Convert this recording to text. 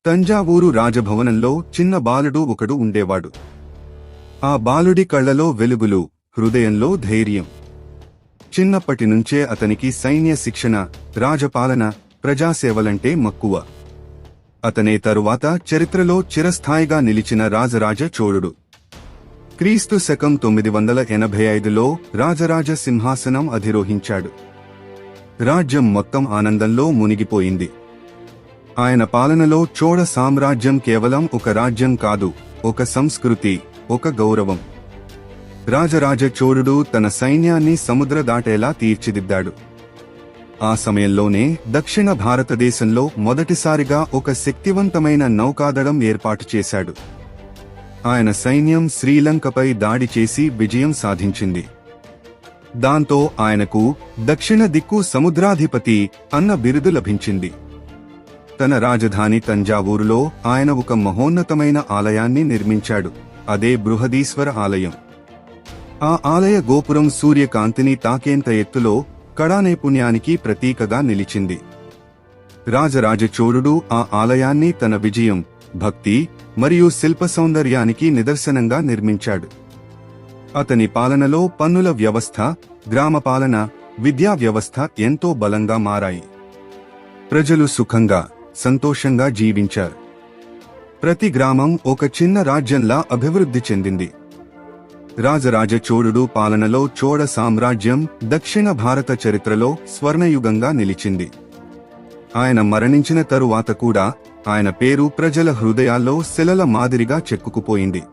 తంజావూరు రాజభవనంలో చిన్న బాలుడు ఒకడు ఉండేవాడు. ఆ బాలుడి కళ్లలో వెలుగులు, హృదయంలో ధైర్యం. చిన్నప్పటినుంచే అతనికి సైన్య శిక్షణ, రాజపాలన, ప్రజాసేవలంటే మక్కువ. అతనే తరువాత చరిత్రలో చిరస్థాయిగా నిలిచిన రాజరాజ చోళుడు. క్రీస్తు శకం 985లో రాజరాజ సింహాసనం అధిరోహించాడు. రాజ్యం మొత్తం ఆనందంలో మునిగిపోయింది. ఆయన పాలనలో చోళ సామ్రాజ్యం కేవలం ఒక రాజ్యం కాదు, ఒక సంస్కృతి, ఒక గౌరవం. రాజరాజ చోళుడు తన సైన్యాన్ని సముద్ర దాటేలా తీర్చిదిద్దాడు. ఆ సమయంలోనే దక్షిణ భారతదేశంలో మొదటిసారిగా ఒక శక్తివంతమైన నౌకాదళం ఏర్పాటు చేశాడు. ఆయన సైన్యం శ్రీలంకపై దాడి చేసి విజయం సాధించింది. దాంతో ఆయనకు దక్షిణ దిక్కు సముద్రాధిపతి అన్న బిరుదు లభించింది. తన రాజధాని తంజావూరులో ఆయన ఒక మహోన్నతమైన ఆలయాన్ని నిర్మించాడు. అదే బృహదీశ్వర ఆలయం. ఆ ఆలయ గోపురం సూర్యకాంతిని తాకేంత ఎత్తులో కళానైపుణ్యానికి ప్రతీకగా నిలిచింది. రాజరాజ చోళుడు ఆ ఆలయాన్ని తన విజయం, భక్తి మరియు శిల్ప సౌందర్యానికి నిదర్శనంగా నిర్మించాడు. అతని పాలనలో పన్నుల వ్యవస్థ, గ్రామ పాలన, విద్యా వ్యవస్థ ఎంతో బలంగా మారాయి. ప్రజలు సుఖంగా, సంతోషంగా జీవించారు. ప్రతి గ్రామం ఒక చిన్న రాజ్యంలా అభివృద్ధి చెందింది. రాజరాజ చోళుడు పాలనలో చోళ సామ్రాజ్యం దక్షిణ భారత చరిత్రలో స్వర్ణయుగంగా నిలిచింది. ఆయన మరణించిన తరువాత కూడా ఆయన పేరు ప్రజల హృదయాల్లో శిలల మాదిరిగా చెక్కుకుపోయింది.